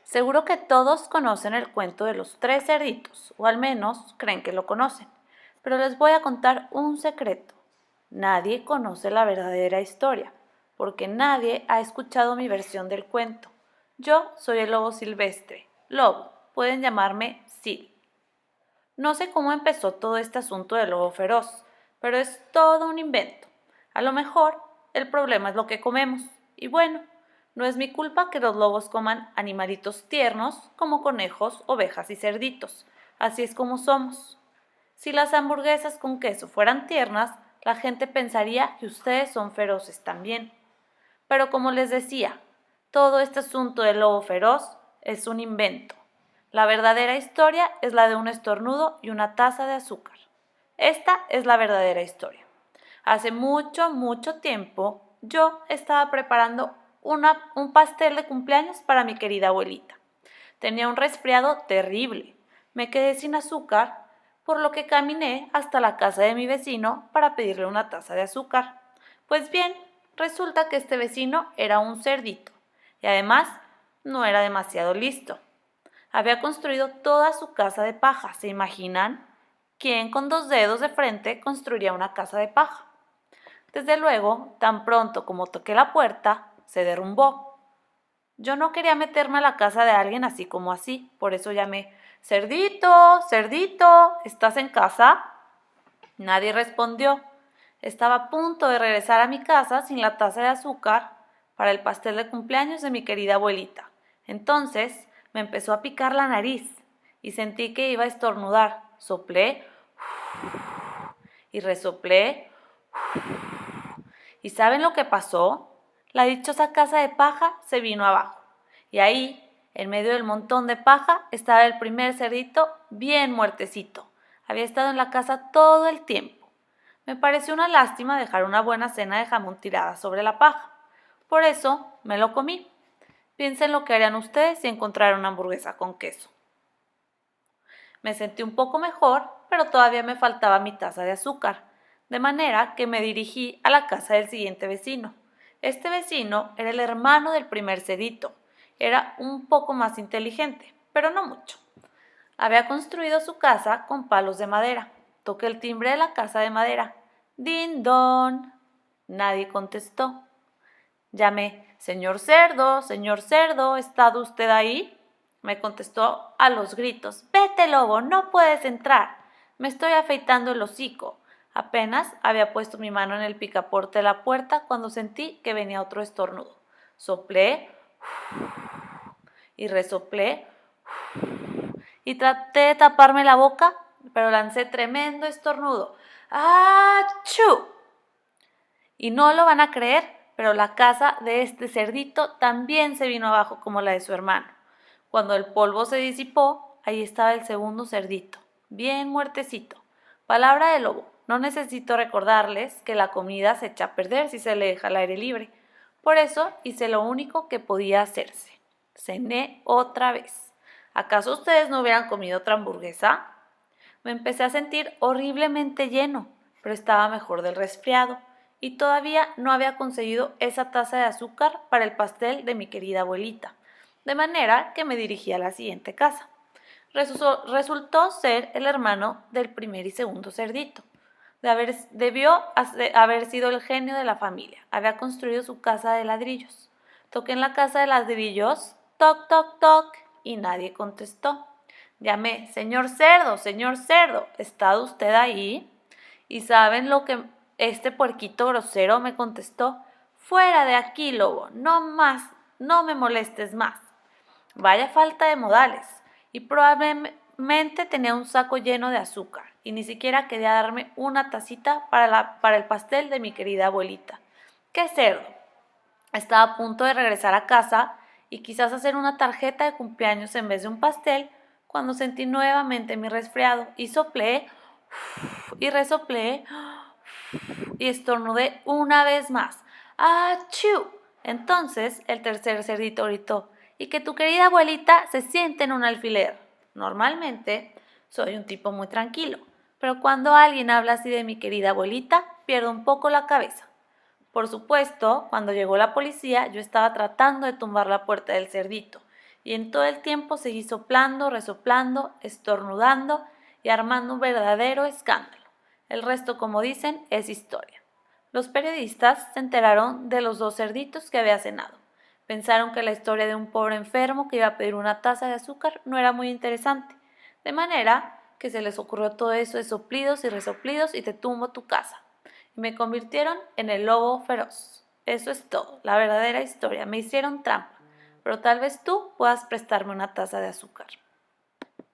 Seguro que todos conocen el cuento de los tres cerditos, o al menos creen que lo conocen. Pero les voy a contar un secreto. Nadie conoce la verdadera historia, porque nadie ha escuchado mi versión del cuento. Yo soy el lobo silvestre. Lobo, pueden llamarme Sil. No sé cómo empezó todo este asunto del lobo feroz, pero es todo un invento. A lo mejor el problema es lo que comemos. Y bueno, no es mi culpa que los lobos coman animalitos tiernos como conejos, ovejas y cerditos. Así es como somos. Si las hamburguesas con queso fueran tiernas, la gente pensaría que ustedes son feroces también. Pero como les decía, todo este asunto del lobo feroz es un invento. La verdadera historia es la de un estornudo y una taza de azúcar. Esta es la verdadera historia. Hace mucho, mucho tiempo, yo estaba preparando un pastel de cumpleaños para mi querida abuelita. Tenía un resfriado terrible. Me quedé sin azúcar, por lo que caminé hasta la casa de mi vecino para pedirle una taza de azúcar. Pues bien, resulta que este vecino era un cerdito y además no era demasiado listo. Había construido toda su casa de paja, ¿se imaginan? ¿Quién con 2 dedos de frente construiría una casa de paja? Desde luego, tan pronto como toqué la puerta, se derrumbó. Yo no quería meterme a la casa de alguien así como así, por eso llamé: Cerdito, cerdito, ¿estás en casa? Nadie respondió. Estaba a punto de regresar a mi casa sin la taza de azúcar para el pastel de cumpleaños de mi querida abuelita. Entonces me empezó a picar la nariz y sentí que iba a estornudar. Soplé y resoplé. ¿Y saben lo que pasó? La dichosa casa de paja se vino abajo. Y ahí, en medio del montón de paja, estaba el primer cerdito bien muertecito. Había estado en la casa todo el tiempo. Me pareció una lástima dejar una buena cena de jamón tirada sobre la paja. Por eso me lo comí. Piensen lo que harían ustedes si encontraran una hamburguesa con queso. Me sentí un poco mejor, pero todavía me faltaba mi taza de azúcar, de manera que me dirigí a la casa del siguiente vecino. Este vecino era el hermano del primer cerdito. Era un poco más inteligente, pero no mucho. Había construido su casa con palos de madera. Toqué el timbre de la casa de madera. ¡Din don! Nadie contestó. Llamé: señor cerdo, ¿está usted ahí? Me contestó a los gritos: vete, lobo, no puedes entrar. Me estoy afeitando el hocico. Apenas había puesto mi mano en el picaporte de la puerta cuando sentí que venía otro estornudo. Soplé y resoplé y traté de taparme la boca, pero lancé tremendo estornudo. ¡Achú! Y no lo van a creer, pero la casa de este cerdito también se vino abajo como la de su hermano. Cuando el polvo se disipó, ahí estaba el segundo cerdito, bien muertecito. Palabra de lobo, no necesito recordarles que la comida se echa a perder si se le deja al aire libre. Por eso hice lo único que podía hacerse. Cené otra vez. ¿Acaso ustedes no hubieran comido otra hamburguesa? Me empecé a sentir horriblemente lleno, pero estaba mejor del resfriado y todavía no había conseguido esa taza de azúcar para el pastel de mi querida abuelita, de manera que me dirigí a la siguiente casa. Resultó ser el hermano del primer y segundo cerdito. Debió haber sido el genio de la familia. Había construido su casa de ladrillos. Toqué en la casa de ladrillos, toc, toc, toc, y nadie contestó. Llamé: señor cerdo, ¿está usted ahí? ¿Y saben lo que este puerquito grosero me contestó? Fuera de aquí, lobo, no más, no me molestes más. Vaya falta de modales. Y probablemente tenía un saco lleno de azúcar y ni siquiera quería darme una tacita para el pastel de mi querida abuelita. ¡Qué cerdo! Estaba a punto de regresar a casa y quizás hacer una tarjeta de cumpleaños en vez de un pastel cuando sentí nuevamente mi resfriado y soplé y resoplé y estornudé una vez más. ¡Achú! Entonces el tercer cerdito gritó: y que tu querida abuelita se siente en un alfiler. Normalmente soy un tipo muy tranquilo, pero cuando alguien habla así de mi querida abuelita, pierdo un poco la cabeza. Por supuesto, cuando llegó la policía, yo estaba tratando de tumbar la puerta del cerdito, y en todo el tiempo seguí soplando, resoplando, estornudando y armando un verdadero escándalo. El resto, como dicen, es historia. Los periodistas se enteraron de los 2 cerditos que había cenado. Pensaron que la historia de un pobre enfermo que iba a pedir una taza de azúcar no era muy interesante, de manera que se les ocurrió todo eso de soplidos y resoplidos y te tumbo tu casa. Y me convirtieron en el lobo feroz. Eso es todo, la verdadera historia. Me hicieron trampa, pero tal vez tú puedas prestarme una taza de azúcar.